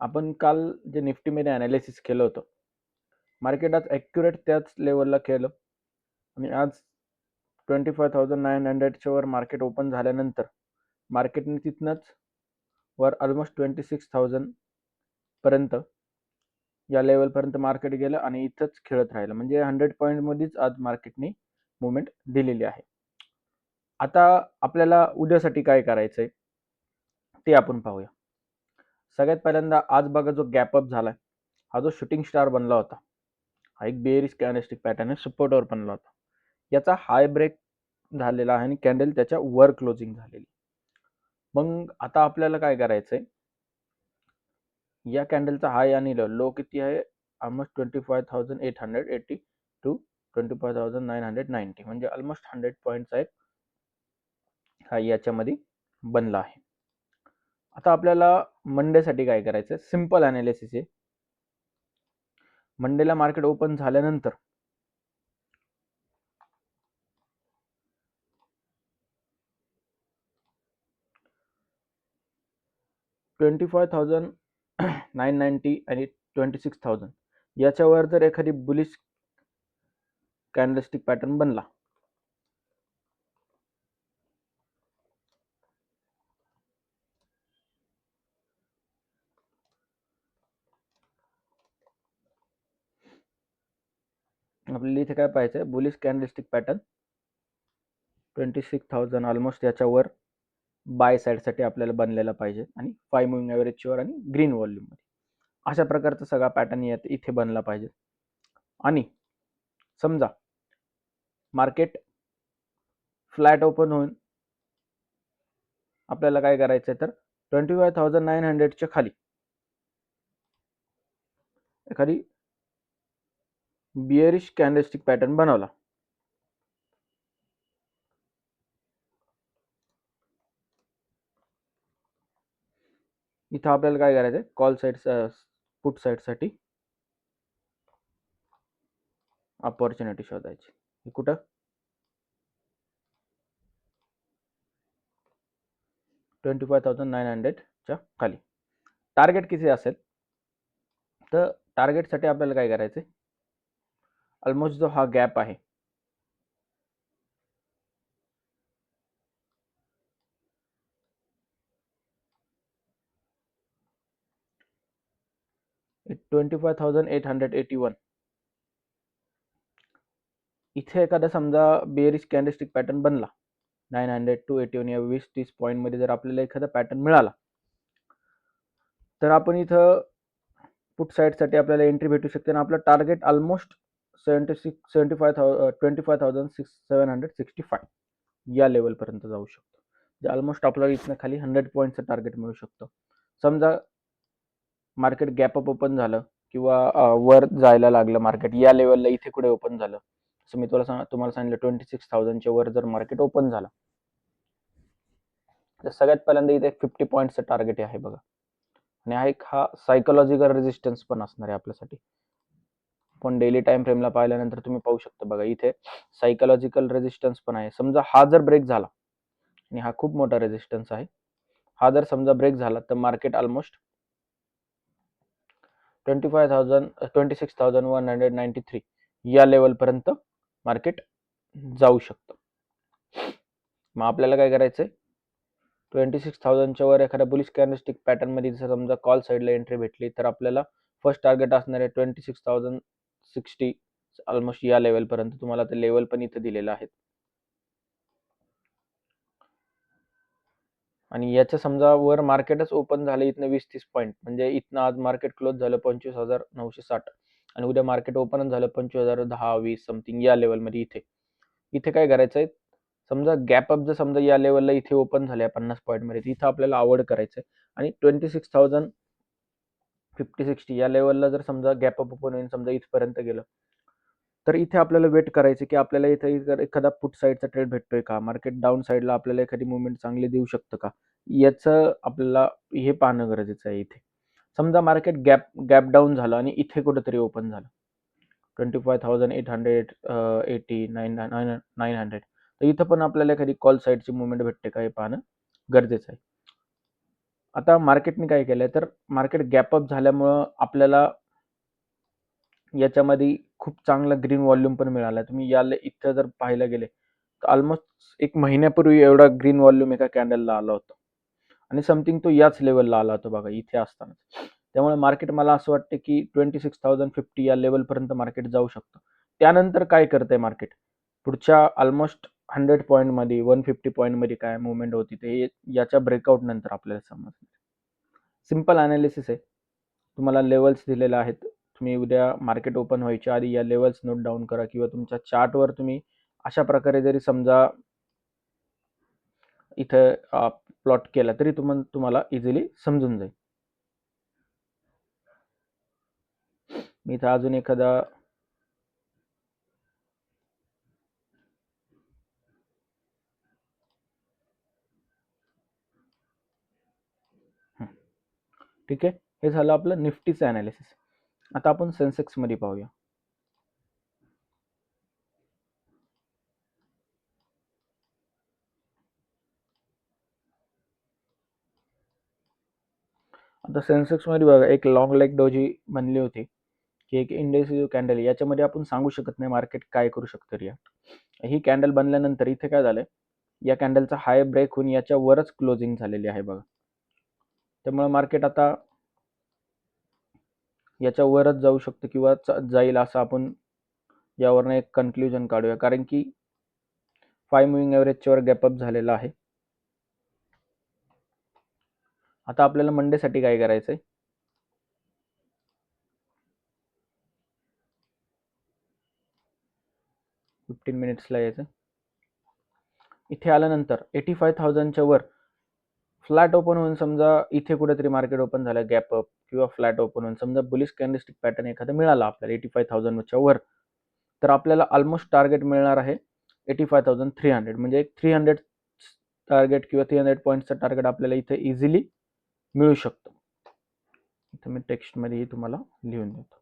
आपण काल जे निफ्टीमध्ये ॲनालिसिस केलं होतं, मार्केट आज ॲक्युरेट त्याच लेवलला केलं आणि आज 25,900च्या वर मार्केट ओपन झाल्यानंतर मार्केटने तिथनंच वर ऑलमोस्ट 26,000 पर्यंत या लेवलपर्यंत मार्केट गेलं आणि इथंच खेळत राहिलं. म्हणजे 100 पॉईंटमध्येच आज मार्केटने मुवमेंट दिलेली आहे. आता आपल्याला उद्यासाठी काय करायचंय ते आपण पाहूया. सगळ्यात पहिल्यांदा आज बघा जो गॅप अप झालाय, हा जो शूटिंग स्टार बनला होता, हा एक बेअरिश कॅन्डलस्टिक पॅटर्न आहे, सपोर्टवर बनला होता. याचा हाय ब्रेक झालेला आहे आणि कॅन्डल त्याच्या वर क्लोजिंग झालेली. मग आता आपल्याला काय करायचंय, या कॅन्डलचा हाय आणि लो किती आहे, ऑलमोस्ट 25,880 टू 25,990, म्हणजे ऑलमोस्ट 100 पॉईंटचा एक हा याच्यामध्ये बनला आहे. आता आपल्याला मंडेसाठी काय करायचं, सिंपल अनालिसिस आहे. मंडेला मार्केट ओपन झाल्यानंतर $25,990 आणि 26,000 याच्यावर जर एखादी बुलिश कॅन्डलस्टिक पॅटर्न बनला, आपल्याला इथे काय पाहायचंय, बुलिश कॅन्डलस्टिक पॅटर्न 26,000 ऑलमोस्ट याच्यावर बाय साईडसाठी आपल्याला बनलेला पाहिजे आणि 5 मुव्हिंग ॲव्हरेजवर आणि ग्रीन व्हॉल्यूम मध्ये अशा प्रकारचा सगळा पॅटर्न इथे बनला पाहिजे. आणि समजा मार्केट फ्लॅट ओपन होऊन आपल्याला काय करायचंय, तर 25,900च्या खाली एखादी बिअरिश कॅन्डलस्टिक पॅटर्न बनवला, इथं आपल्याला काय करायचंय, कॉल साईड पुट साईडसाठी अपॉर्च्युनिटी शोधायची. कुठं, 25,900च्या खाली. टार्गेट किती असेल, तर टार्गेटसाठी आपल्याला काय करायचंय, ऑलमोस्ट जो हा गॅप आहे, $25,881, इथे एखादा समजा बेअरिश कॅन्डलस्टिक पॅटर्न बनला 900 टू 81 या 20-30 पॉईंट मध्ये जर आपल्याला एखादा पॅटर्न मिळाला, तर आपण इथं पुट साईडसाठी आपल्याला एंट्री भेटू शकते आणि आपलं टार्गेट ऑलमोस्ट 25,765 या लेवलपर्यंत जाऊ शकतो. जे ऑलमोस्ट आपल्याला इथनं खाली 100 पॉईंटचं टार्गेट मिळू शकतो. समजा मार्केट गॅप अप ओपन झालं किंवा वर जायला लागलं मार्केट, या लेवलला इथे कुठे ओपन झालं, जसं मी तुम्हाला सांगितलं 26,000च्या वर जर मार्केट ओपन झाला, तर सगळ्यात पहिल्यांदा इथे 50 पॉईंटचं टार्गेट आहे बघा. आणि हा सायकोलॉजिकल रेजिस्टन्स पण असणार आहे आपल्यासाठी. पण डेली टाइम फ्रेमला पाहिल्यानंतर तुम्ही पाहू शकता बघा, इथे सायकोलॉजिकल रेजिस्टन्स पण आहे. समजा हा जर ब्रेक झाला, आणि हा खूप मोठा रेजिस्टन्स आहे, हा जर समजा ब्रेक झाला, तर मार्केट ऑलमोस्ट 26,193 या लेवलपर्यंत मार्केट जाऊ शकतं. मग आपल्याला काय करायचंय, 26,000च्या वर एखाद्या बुलिश कॅन्डलस्टिक पॅटर्न मध्ये जर समजा कॉल साईडला एंट्री भेटली, तर आपल्याला फर्स्ट टार्गेट असणार आहे 26,060 ऑलमोस्ट या लेवलपर्यंत. तुम्हाला ते लेवल पण इथे दिलेलं आहे. आणि याच्या समजा वर मार्केटच ओपन झालं इथनं 20-30 पॉईंट, म्हणजे इथनं आज मार्केट क्लोज झालं 25,960 आणि उद्या मार्केट ओपन झालं 25,010-20 समथिंग या लेवलमध्ये. इथे काय करायचंय, समजा गॅप अप जर समजा या लेवलला इथे ओपन झाल्या 50 पॉईंट मध्ये, इथं आपल्याला आवड करायचंय आणि 26,050-60 या लेवलला जर समजा गॅप अप ओपन होईल, समजा इथपर्यंत गेलं, तर इथे आपल्याला वेट करायचं की आपल्याला इथे एखादा पुट साईडचा ट्रेड भेटतोय का, मार्केट डाऊन साईडला आपल्याला एखादी मुवमेंट चांगली देऊ शकतं का, याचं आपल्याला हे पाहणं गरजेचं आहे. इथे समजा मार्केट गॅप डाऊन झालं आणि इथे कुठेतरी ओपन झालं 25,880 900, तर इथं पण आपल्याला एखादी कॉल साईडची मुवमेंट भेटते का हे पाहणं गरजेचं आहे. आता मार्केटने काय केलंय, तर मार्केट गॅप अप झाल्यामुळं आपल्याला याच्यामध्ये खूप चांगला ग्रीन व्हॉल्यूम पण मिळाला. तुम्ही याला इथं जर पाहायला गेले, तर ऑलमोस्ट 1 महिन्यापूर्वी एवढा ग्रीन व्हॉल्यूम एका कॅन्डलला आला होता आणि समथिंग तो याच लेव्हलला आला होता बघा इथे असताना. त्यामुळे मार्केट मला असं वाटतं, की 26,050 या लेव्हलपर्यंत मार्केट जाऊ शकतं. त्यानंतर काय करतंय मार्केट? पुढच्या ऑलमोस्ट 100 पॉइंटमध्ये, 150 पॉइंटमध्ये काय मूव्हमेंट होती ते याच्या ब्रेकआउट नंतर आपल्याला समजणार. सिंपल अनालिसिस आहे. तुम्हाला लेवल्स दिलेले आहेत. तुम्ही उद्या मार्केट ओपन व्हायच्या आधी या लेवल्स नोट डाउन करा किंवा तुमच्या चार्टवर तुम्ही अशा प्रकारे जरी समजा इथं प्लॉट केला तरी तुम्हाला इझिली समजून जाईल. मी इथं अजून एखादा ठीक आहे. हे झालं आपलं निफ्टीचं अनालिसिस. आता आपण सेन्सेक्स मध्ये पाहूया. आता सेन्सेक्स मध्ये बघा एक लॉंग लेग डोजी बनली होती, की एक इंडेसिव्ह कॅन्डल याच्यामध्ये आपण सांगू शकत नाही मार्केट काय करू शकतं रिॲक्ट. ही कॅन्डल बनल्यानंतर इथे काय झालंय, या कॅन्डलचा हाय ब्रेक होऊन याच्यावरच क्लोजिंग झालेली आहे बघा. त्यामुळे मार्केट आता याच्यावरच जाऊ शकतं किंवा जाईल असं आपण यावरनं एक कन्क्लुजन काढूया, कारण की 5 मुव्हिंग एव्हरेजच्या वर गॅप अप झालेला आहे. आता आपल्याला मंडेसाठी काय करायचंय, 15 मिनिट्सला यायचं. इथे आल्यानंतर 85,000च्या वर फ्लॅट ओपन होऊन समजा इथे कुठेतरी मार्केट ओपन झालं गॅप अप किंवा फ्लॅट ओपन होऊन समजा बुलिश कॅन्डलस्टिक पॅटर्न एखादा मिळाला आपल्याला 85,000च्या वर, तर आपल्याला ऑलमोस्ट टार्गेट मिळणार आहे 85,300. म्हणजे एक 300 टार्गेट किंवा 300 पॉईंटचं टार्गेट आपल्याला इथे इझिली मिळू शकतं. इथे मी टेक्स्टमध्येही तुम्हाला लिहून देतो.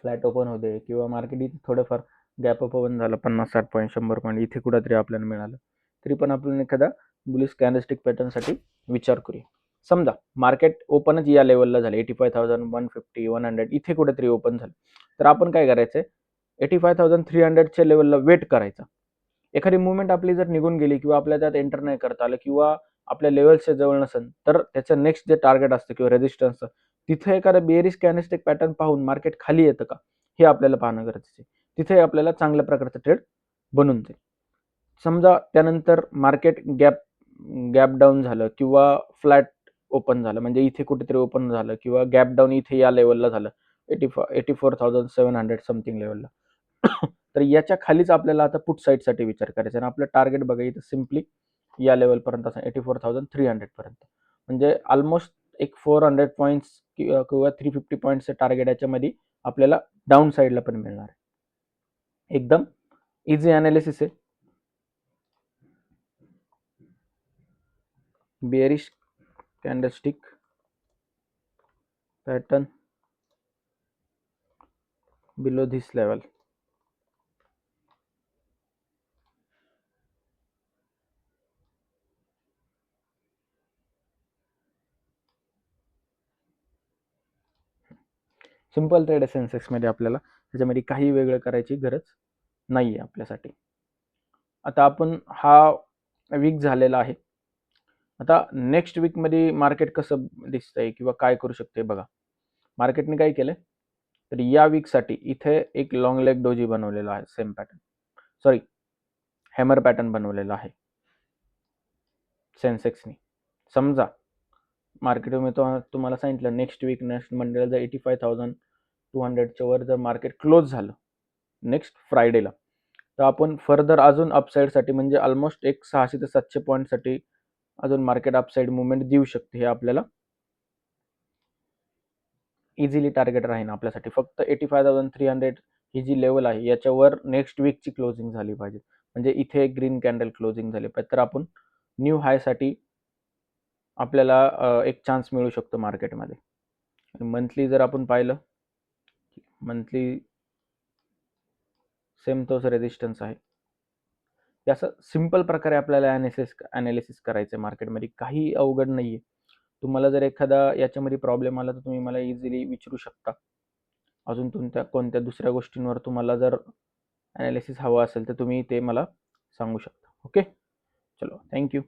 फ्लॅट ओपन होते किंवा मार्केट इथे थोडंफार गॅप अप ओपन झालं 50-60 पॉईंट 100 पॉईंट इथे कुठेतरी आपल्याला मिळालं, तरी पण आपण एखादा बुलिश कॅन्डलस्टिक पॅटर्नसाठी विचार करूया. समजा मार्केट ओपनच या लेवलला झाले 85,150 100 इथे कुठेतरी ओपन झालं, तर आपण काय करायचंय 85,300च्या लेवलला वेट करायचा. एखादी मुवमेंट आपली जर निघून गेली किंवा आपल्या त्यात एंटर नाही करता आलं किंवा आपल्या लेवलच्या जवळ नसेल, तर त्याचं नेक्स्ट जे टार्गेट असतं किंवा रेजिस्टन्स तिथे एखादा बेअरिश कॅन्डलस्टिक पॅटर्न पाहून मार्केट खाली येतं का हे आपल्याला पाहणं गरजेचं आहे. तिथे आपल्याला चांगल्या प्रकारचं ट्रेड बनून जाईल. समजा त्यानंतर मार्केट गॅप गॅप डाऊन झालं किंवा फ्लॅट ओपन झालं, म्हणजे इथे कुठेतरी ओपन झालं किंवा गॅप डाऊन इथे या लेवलला झालं 84,700 समथिंग लेवलला, तर याच्या खालीच आपल्याला आता पुट साईडसाठी विचार करायचा आणि आपलं टार्गेट बघा इथं सिम्पली या लेवलपर्यंत असं 84,300 पर्यंत, म्हणजे ऑलमोस्ट एक 400 पॉईंट्स किंवा 350 पॉईंट्सचं टार्गेट याच्यामध्ये आपल्याला डाऊन साईडला पण मिळणार आहे. एकदम इझी अनालिसिस आहे. Bearish candlestick pattern below this level. Simple trade आहे सेन्सेक्समध्ये, आपल्याला त्याच्यामध्ये काही वेगळं करायची गरज नाही आहे आपल्यासाठी. आता आपण हा वीक झालेला आहे. आता नेक्स्ट वीकमध्ये मार्केट कसं दिसतंय किंवा काय करू शकते बघा. मार्केटने काय केलंय, तर या वीकसाठी इथे एक लॉंग लेग डोजी बनवलेला आहे, same pattern, sorry hammer pattern बनवलेला आहे सेन्सेक्सनी. समजा मार्केट मी तुम्हाला सांगितलं नेक्स्ट वीक नेक्स्ट मंडेला जर 85,200च्या वर जर मार्केट क्लोज झालं नेक्स्ट फ्रायडेला, तर आपण फर्दर अजून अपसाईडसाठी म्हणजे ऑलमोस्ट एक 600 ते 700 पॉईंटसाठी अजून मार्केट अपसाईड मुवमेंट देऊ शकते. हे आपल्याला इझिली टार्गेट राहील आपल्यासाठी. फक्त 85,300 ही जी लेवल आहे याच्यावर नेक्स्ट वीकची क्लोजिंग झाली पाहिजे. म्हणजे इथे एक ग्रीन कॅन्डल क्लोजिंग झाली पाहिजे, तर आपण न्यू हायसाठी आपल्याला एक चान्स मिळू शकतो मार्केटमध्ये. मंथली जर आपण पाहिलं, मंथली सेम तोच रेजिस्टन्स आहे. असं सिंपल प्रकारे आपल्याला ॲनालिसिस करायचं आहे मार्केटमध्ये, काही अवघड नाही आहे. तुम्हाला जर एखादा याच्यामध्ये प्रॉब्लेम आला तर तुम्ही मला इझिली विचारू शकता. अजून कोणत्या दुसऱ्या गोष्टींवर तुम्हाला जर ॲनालिसिस हवं असेल तर तुम्ही ते मला सांगू शकता. ओके, चलो, थँक्यू.